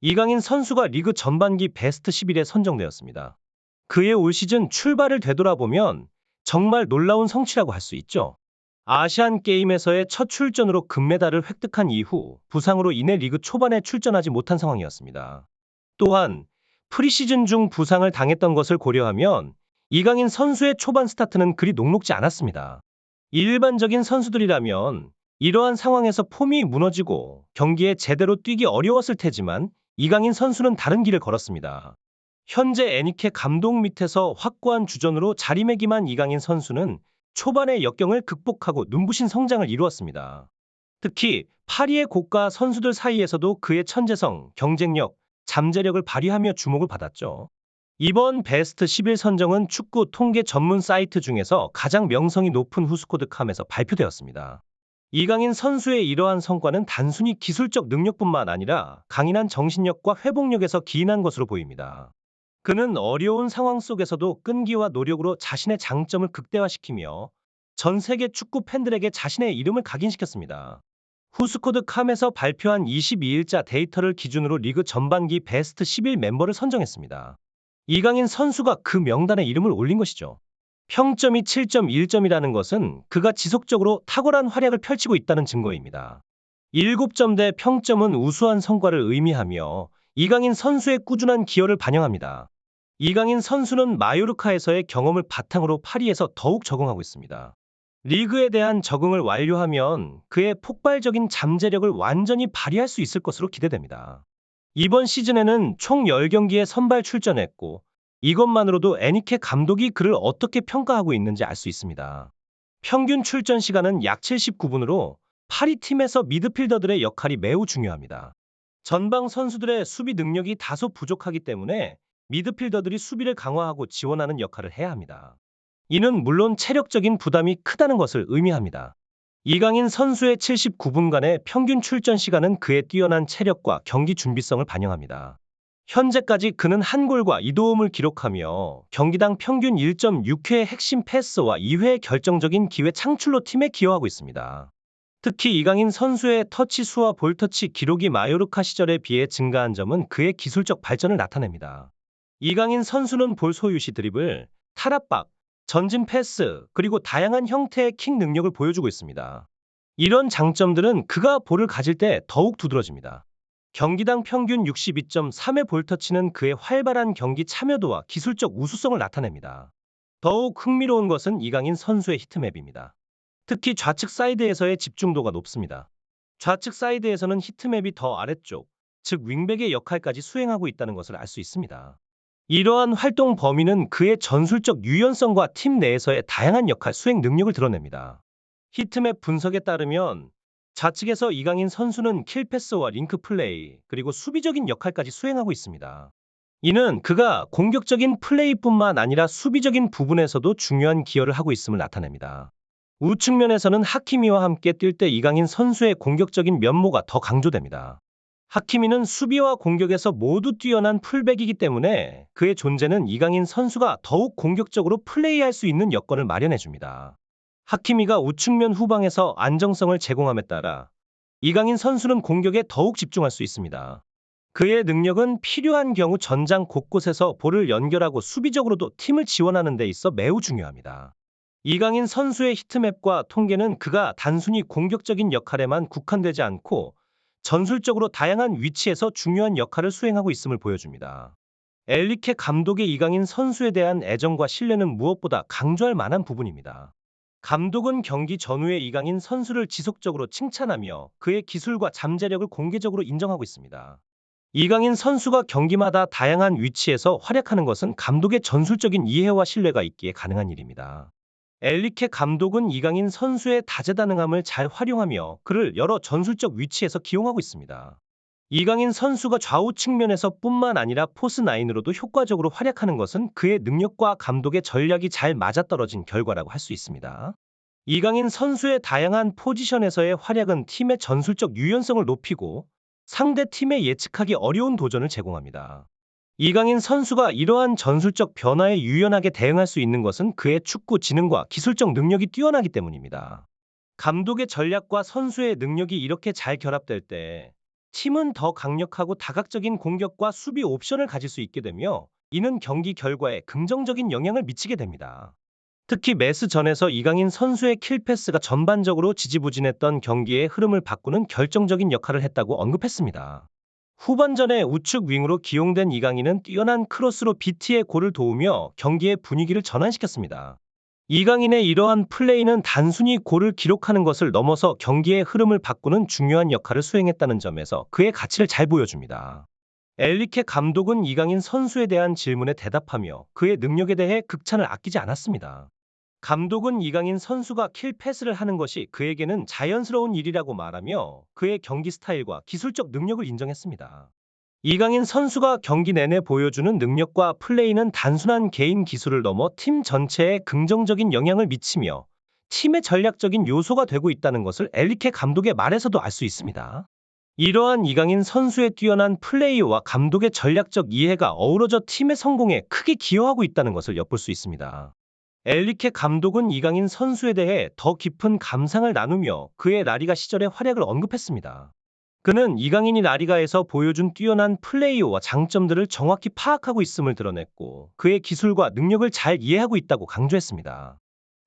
이강인 선수가 리그 전반기 베스트 11에 선정되었습니다. 그의 올 시즌 출발을 되돌아보면 정말 놀라운 성취라고 할 수 있죠. 아시안 게임에서의 첫 출전으로 금메달을 획득한 이후 부상으로 인해 리그 초반에 출전하지 못한 상황이었습니다. 또한 프리시즌 중 부상을 당했던 것을 고려하면 이강인 선수의 초반 스타트는 그리 녹록지 않았습니다. 일반적인 선수들이라면 이러한 상황에서 폼이 무너지고 경기에 제대로 뛰기 어려웠을 테지만 이강인 선수는 다른 길을 걸었습니다. 현재 애니케 감독 밑에서 확고한 주전으로 자리매김한 이강인 선수는 초반의 역경을 극복하고 눈부신 성장을 이루었습니다. 특히 파리의 고가 선수들 사이에서도 그의 천재성, 경쟁력, 잠재력을 발휘하며 주목을 받았죠. 이번 베스트 11 선정은 축구 통계 전문 사이트 중에서 가장 명성이 높은 후스코드캄에서 발표되었습니다. 이강인 선수의 이러한 성과는 단순히 기술적 능력뿐만 아니라 강인한 정신력과 회복력에서 기인한 것으로 보입니다. 그는 어려운 상황 속에서도 끈기와 노력으로 자신의 장점을 극대화시키며 전 세계 축구 팬들에게 자신의 이름을 각인시켰습니다. 후스코드캄에서 발표한 22일자 데이터를 기준으로 리그 전반기 베스트 11 멤버를 선정했습니다. 이강인 선수가 그 명단에 이름을 올린 것이죠. 평점이 7.1점이라는 것은 그가 지속적으로 탁월한 활약을 펼치고 있다는 증거입니다. 7점대 평점은 우수한 성과를 의미하며 이강인 선수의 꾸준한 기여를 반영합니다. 이강인 선수는 마요르카에서의 경험을 바탕으로 파리에서 더욱 적응하고 있습니다. 리그에 대한 적응을 완료하면 그의 폭발적인 잠재력을 완전히 발휘할 수 있을 것으로 기대됩니다. 이번 시즌에는 총 10경기에 선발 출전했고 이것만으로도 애니케 감독이 그를 어떻게 평가하고 있는지 알 수 있습니다. 평균 출전 시간은 약 79분으로 파리 팀에서 미드필더들의 역할이 매우 중요합니다. 전방 선수들의 수비 능력이 다소 부족하기 때문에 미드필더들이 수비를 강화하고 지원하는 역할을 해야 합니다. 이는 물론 체력적인 부담이 크다는 것을 의미합니다. 이강인 선수의 79분간의 평균 출전 시간은 그의 뛰어난 체력과 경기 준비성을 반영합니다. 현재까지 그는 한 골과 2도움을 기록하며 경기당 평균 1.6회의 핵심 패스와 2회의 결정적인 기회 창출로 팀에 기여하고 있습니다. 특히 이강인 선수의 터치 수와 볼터치 기록이 마요르카 시절에 비해 증가한 점은 그의 기술적 발전을 나타냅니다. 이강인 선수는 볼 소유 시 드리블, 탈압박, 전진 패스, 그리고 다양한 형태의 킥 능력을 보여주고 있습니다. 이런 장점들은 그가 볼을 가질 때 더욱 두드러집니다. 경기당 평균 62.3의 볼터치는 그의 활발한 경기 참여도와 기술적 우수성을 나타냅니다. 더욱 흥미로운 것은 이강인 선수의 히트맵입니다. 특히 좌측 사이드에서의 집중도가 높습니다. 좌측 사이드에서는 히트맵이 더 아래쪽, 즉 윙백의 역할까지 수행하고 있다는 것을 알 수 있습니다. 이러한 활동 범위는 그의 전술적 유연성과 팀 내에서의 다양한 역할 수행 능력을 드러냅니다. 히트맵 분석에 따르면 좌측에서 이강인 선수는 킬패스와 링크 플레이, 그리고 수비적인 역할까지 수행하고 있습니다. 이는 그가 공격적인 플레이뿐만 아니라 수비적인 부분에서도 중요한 기여를 하고 있음을 나타냅니다. 우측면에서는 하키미와 함께 뛸 때 이강인 선수의 공격적인 면모가 더 강조됩니다. 하키미는 수비와 공격에서 모두 뛰어난 풀백이기 때문에 그의 존재는 이강인 선수가 더욱 공격적으로 플레이할 수 있는 여건을 마련해줍니다. 하키미가 우측면 후방에서 안정성을 제공함에 따라 이강인 선수는 공격에 더욱 집중할 수 있습니다. 그의 능력은 필요한 경우 전장 곳곳에서 볼을 연결하고 수비적으로도 팀을 지원하는 데 있어 매우 중요합니다. 이강인 선수의 히트맵과 통계는 그가 단순히 공격적인 역할에만 국한되지 않고 전술적으로 다양한 위치에서 중요한 역할을 수행하고 있음을 보여줍니다. 엘리케 감독의 이강인 선수에 대한 애정과 신뢰는 무엇보다 강조할 만한 부분입니다. 감독은 경기 전후에 이강인 선수를 지속적으로 칭찬하며 그의 기술과 잠재력을 공개적으로 인정하고 있습니다. 이강인 선수가 경기마다 다양한 위치에서 활약하는 것은 감독의 전술적인 이해와 신뢰가 있기에 가능한 일입니다. 엘리케 감독은 이강인 선수의 다재다능함을 잘 활용하며 그를 여러 전술적 위치에서 기용하고 있습니다. 이강인 선수가 좌우 측면에서 뿐만 아니라 포스9으로도 효과적으로 활약하는 것은 그의 능력과 감독의 전략이 잘 맞아떨어진 결과라고 할 수 있습니다. 이강인 선수의 다양한 포지션에서의 활약은 팀의 전술적 유연성을 높이고 상대 팀에 예측하기 어려운 도전을 제공합니다. 이강인 선수가 이러한 전술적 변화에 유연하게 대응할 수 있는 것은 그의 축구 지능과 기술적 능력이 뛰어나기 때문입니다. 감독의 전략과 선수의 능력이 이렇게 잘 결합될 때 팀은 더 강력하고 다각적인 공격과 수비 옵션을 가질 수 있게 되며 이는 경기 결과에 긍정적인 영향을 미치게 됩니다. 특히 메스전에서 이강인 선수의 킬패스가 전반적으로 지지부진했던 경기의 흐름을 바꾸는 결정적인 역할을 했다고 언급했습니다. 후반전에 우측 윙으로 기용된 이강인은 뛰어난 크로스로 BT의 골을 도우며 경기의 분위기를 전환시켰습니다. 이강인의 이러한 플레이는 단순히 골을 기록하는 것을 넘어서 경기의 흐름을 바꾸는 중요한 역할을 수행했다는 점에서 그의 가치를 잘 보여줍니다. 엘리케 감독은 이강인 선수에 대한 질문에 대답하며 그의 능력에 대해 극찬을 아끼지 않았습니다. 감독은 이강인 선수가 킬 패스를 하는 것이 그에게는 자연스러운 일이라고 말하며 그의 경기 스타일과 기술적 능력을 인정했습니다. 이강인 선수가 경기 내내 보여주는 능력과 플레이는 단순한 개인 기술을 넘어 팀 전체에 긍정적인 영향을 미치며 팀의 전략적인 요소가 되고 있다는 것을 엘리케 감독의 말에서도 알 수 있습니다. 이러한 이강인 선수의 뛰어난 플레이와 감독의 전략적 이해가 어우러져 팀의 성공에 크게 기여하고 있다는 것을 엿볼 수 있습니다. 엘리케 감독은 이강인 선수에 대해 더 깊은 감상을 나누며 그의 라리가 시절의 활약을 언급했습니다. 그는 이강인이 라리가에서 보여준 뛰어난 플레이와 장점들을 정확히 파악하고 있음을 드러냈고 그의 기술과 능력을 잘 이해하고 있다고 강조했습니다.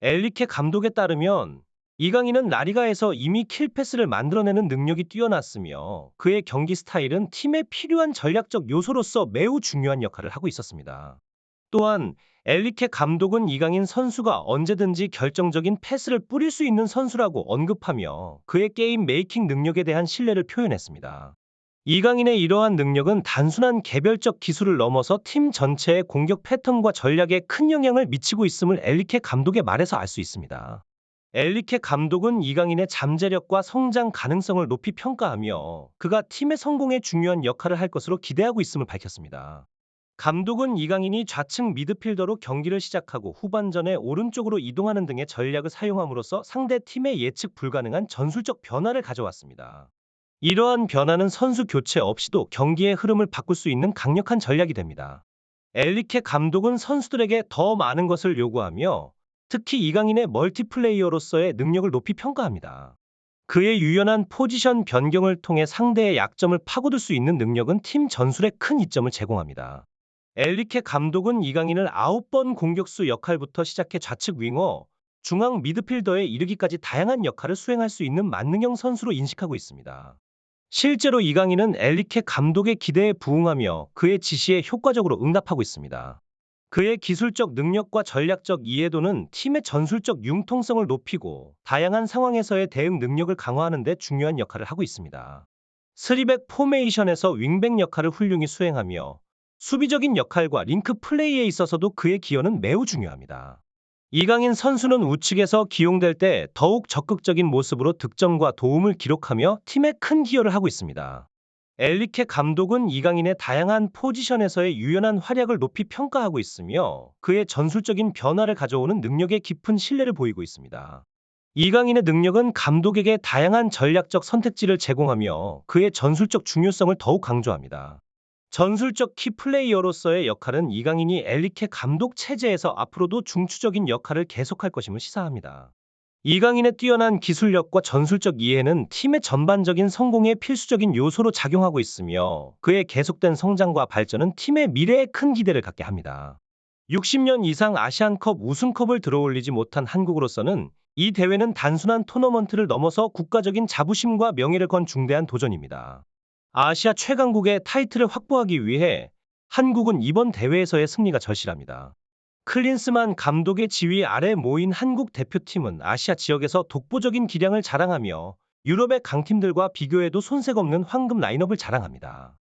엘리케 감독에 따르면 이강인은 라리가에서 이미 킬패스를 만들어내는 능력이 뛰어났으며 그의 경기 스타일은 팀에 필요한 전략적 요소로서 매우 중요한 역할을 하고 있었습니다. 또한 엘리케 감독은 이강인 선수가 언제든지 결정적인 패스를 뿌릴 수 있는 선수라고 언급하며 그의 게임 메이킹 능력에 대한 신뢰를 표현했습니다. 이강인의 이러한 능력은 단순한 개별적 기술을 넘어서 팀 전체의 공격 패턴과 전략에 큰 영향을 미치고 있음을 엘리케 감독의 말에서 알 수 있습니다. 엘리케 감독은 이강인의 잠재력과 성장 가능성을 높이 평가하며 그가 팀의 성공에 중요한 역할을 할 것으로 기대하고 있음을 밝혔습니다. 감독은 이강인이 좌측 미드필더로 경기를 시작하고 후반전에 오른쪽으로 이동하는 등의 전략을 사용함으로써 상대 팀의 예측 불가능한 전술적 변화를 가져왔습니다. 이러한 변화는 선수 교체 없이도 경기의 흐름을 바꿀 수 있는 강력한 전략이 됩니다. 엘리케 감독은 선수들에게 더 많은 것을 요구하며 특히 이강인의 멀티플레이어로서의 능력을 높이 평가합니다. 그의 유연한 포지션 변경을 통해 상대의 약점을 파고들 수 있는 능력은 팀 전술에 큰 이점을 제공합니다. 엘리케 감독은 이강인을 9번 공격수 역할부터 시작해 좌측 윙어, 중앙 미드필더에 이르기까지 다양한 역할을 수행할 수 있는 만능형 선수로 인식하고 있습니다. 실제로 이강인은 엘리케 감독의 기대에 부응하며 그의 지시에 효과적으로 응답하고 있습니다. 그의 기술적 능력과 전략적 이해도는 팀의 전술적 융통성을 높이고 다양한 상황에서의 대응 능력을 강화하는 데 중요한 역할을 하고 있습니다. 3백 포메이션에서 윙백 역할을 훌륭히 수행하며 수비적인 역할과 링크 플레이에 있어서도 그의 기여는 매우 중요합니다. 이강인 선수는 우측에서 기용될 때 더욱 적극적인 모습으로 득점과 도움을 기록하며 팀에 큰 기여를 하고 있습니다. 엘리케 감독은 이강인의 다양한 포지션에서의 유연한 활약을 높이 평가하고 있으며 그의 전술적인 변화를 가져오는 능력에 깊은 신뢰를 보이고 있습니다. 이강인의 능력은 감독에게 다양한 전략적 선택지를 제공하며 그의 전술적 중요성을 더욱 강조합니다. 전술적 키플레이어로서의 역할은 이강인이 엘리케 감독 체제에서 앞으로도 중추적인 역할을 계속할 것임을 시사합니다. 이강인의 뛰어난 기술력과 전술적 이해는 팀의 전반적인 성공에 필수적인 요소로 작용하고 있으며 그의 계속된 성장과 발전은 팀의 미래에 큰 기대를 갖게 합니다. 60년 이상 아시안컵 우승컵을 들어올리지 못한 한국으로서는 이 대회는 단순한 토너먼트를 넘어서 국가적인 자부심과 명예를 건 중대한 도전입니다. 아시아 최강국의 타이틀을 확보하기 위해 한국은 이번 대회에서의 승리가 절실합니다. 클린스만 감독의 지휘 아래 모인 한국 대표팀은 아시아 지역에서 독보적인 기량을 자랑하며 유럽의 강팀들과 비교해도 손색 없는 황금 라인업을 자랑합니다.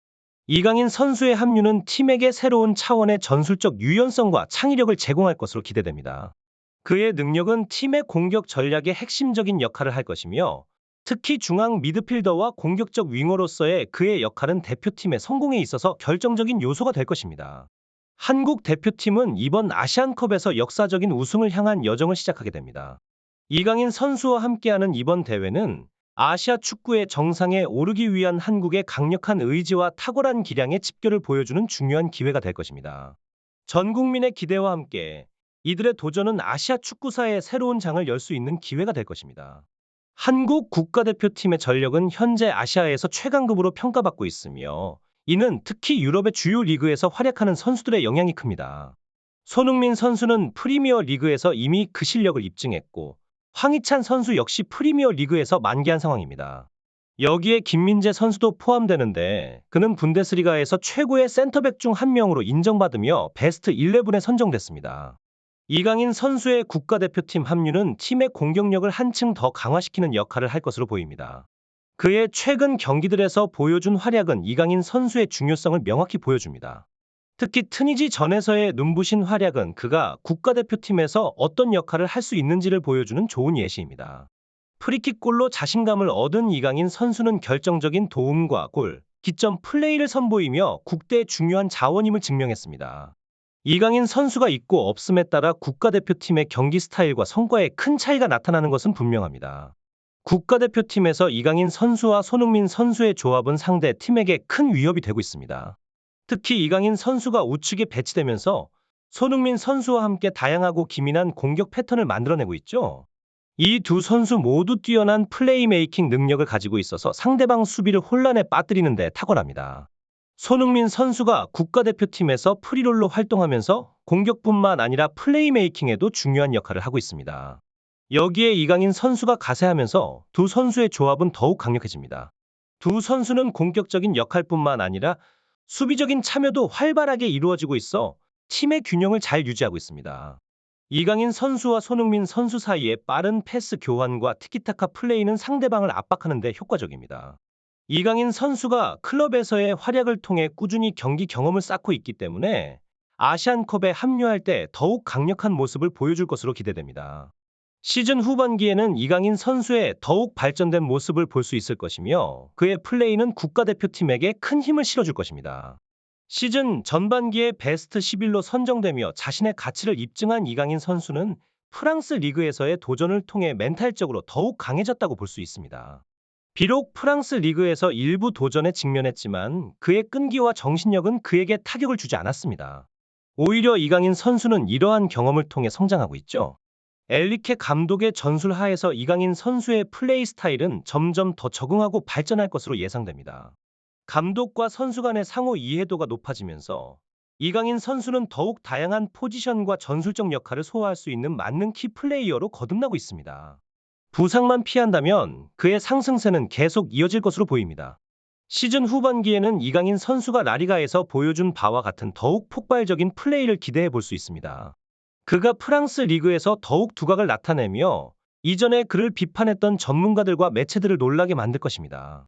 이강인 선수의 합류는 팀에게 새로운 차원의 전술적 유연성과 창의력을 제공할 것으로 기대됩니다. 그의 능력은 팀의 공격 전략의 핵심적인 역할을 할 것이며 특히 중앙 미드필더와 공격적 윙어로서의 그의 역할은 대표팀의 성공에 있어서 결정적인 요소가 될 것입니다. 한국 대표팀은 이번 아시안컵에서 역사적인 우승을 향한 여정을 시작하게 됩니다. 이강인 선수와 함께하는 이번 대회는 아시아 축구의 정상에 오르기 위한 한국의 강력한 의지와 탁월한 기량의 집결을 보여주는 중요한 기회가 될 것입니다. 전 국민의 기대와 함께 이들의 도전은 아시아 축구사의 새로운 장을 열 수 있는 기회가 될 것입니다. 한국 국가대표팀의 전력은 현재 아시아에서 최강급으로 평가받고 있으며 이는 특히 유럽의 주요 리그에서 활약하는 선수들의 영향이 큽니다. 손흥민 선수는 프리미어 리그에서 이미 그 실력을 입증했고 황희찬 선수 역시 프리미어 리그에서 만개한 상황입니다. 여기에 김민재 선수도 포함되는데 그는 분데스리가에서 최고의 센터백 중 한 명으로 인정받으며 베스트 11에 선정됐습니다. 이강인 선수의 국가대표팀 합류는 팀의 공격력을 한층 더 강화시키는 역할을 할 것으로 보입니다. 그의 최근 경기들에서 보여준 활약은 이강인 선수의 중요성을 명확히 보여줍니다. 특히 트니지 전에서의 눈부신 활약은 그가 국가대표팀에서 어떤 역할을 할 수 있는지를 보여주는 좋은 예시입니다. 프리킥골로 자신감을 얻은 이강인 선수는 결정적인 도움과 골, 기점 플레이를 선보이며 국대의 중요한 자원임을 증명했습니다. 이강인 선수가 있고 없음에 따라 국가대표팀의 경기 스타일과 성과에 큰 차이가 나타나는 것은 분명합니다. 국가대표팀에서 이강인 선수와 손흥민 선수의 조합은 상대 팀에게 큰 위협이 되고 있습니다. 특히 이강인 선수가 우측에 배치되면서 손흥민 선수와 함께 다양하고 기민한 공격 패턴을 만들어내고 있죠. 이 두 선수 모두 뛰어난 플레이메이킹 능력을 가지고 있어서 상대방 수비를 혼란에 빠뜨리는 데 탁월합니다. 손흥민 선수가 국가대표팀에서 프리롤로 활동하면서 공격뿐만 아니라 플레이메이킹에도 중요한 역할을 하고 있습니다. 여기에 이강인 선수가 가세하면서 두 선수의 조합은 더욱 강력해집니다. 두 선수는 공격적인 역할뿐만 아니라 수비적인 참여도 활발하게 이루어지고 있어 팀의 균형을 잘 유지하고 있습니다. 이강인 선수와 손흥민 선수 사이의 빠른 패스 교환과 티키타카 플레이는 상대방을 압박하는 데 효과적입니다. 이강인 선수가 클럽에서의 활약을 통해 꾸준히 경기 경험을 쌓고 있기 때문에 아시안컵에 합류할 때 더욱 강력한 모습을 보여줄 것으로 기대됩니다. 시즌 후반기에는 이강인 선수의 더욱 발전된 모습을 볼 수 있을 것이며 그의 플레이는 국가대표팀에게 큰 힘을 실어줄 것입니다. 시즌 전반기에 베스트 11로 선정되며 자신의 가치를 입증한 이강인 선수는 프랑스 리그에서의 도전을 통해 멘탈적으로 더욱 강해졌다고 볼 수 있습니다. 비록 프랑스 리그에서 일부 도전에 직면했지만 그의 끈기와 정신력은 그에게 타격을 주지 않았습니다. 오히려 이강인 선수는 이러한 경험을 통해 성장하고 있죠. 엘리케 감독의 전술 하에서 이강인 선수의 플레이 스타일은 점점 더 적응하고 발전할 것으로 예상됩니다. 감독과 선수 간의 상호 이해도가 높아지면서 이강인 선수는 더욱 다양한 포지션과 전술적 역할을 소화할 수 있는 만능 키 플레이어로 거듭나고 있습니다. 부상만 피한다면 그의 상승세는 계속 이어질 것으로 보입니다. 시즌 후반기에는 이강인 선수가 라리가에서 보여준 바와 같은 더욱 폭발적인 플레이를 기대해 볼 수 있습니다. 그가 프랑스 리그에서 더욱 두각을 나타내며 이전에 그를 비판했던 전문가들과 매체들을 놀라게 만들 것입니다.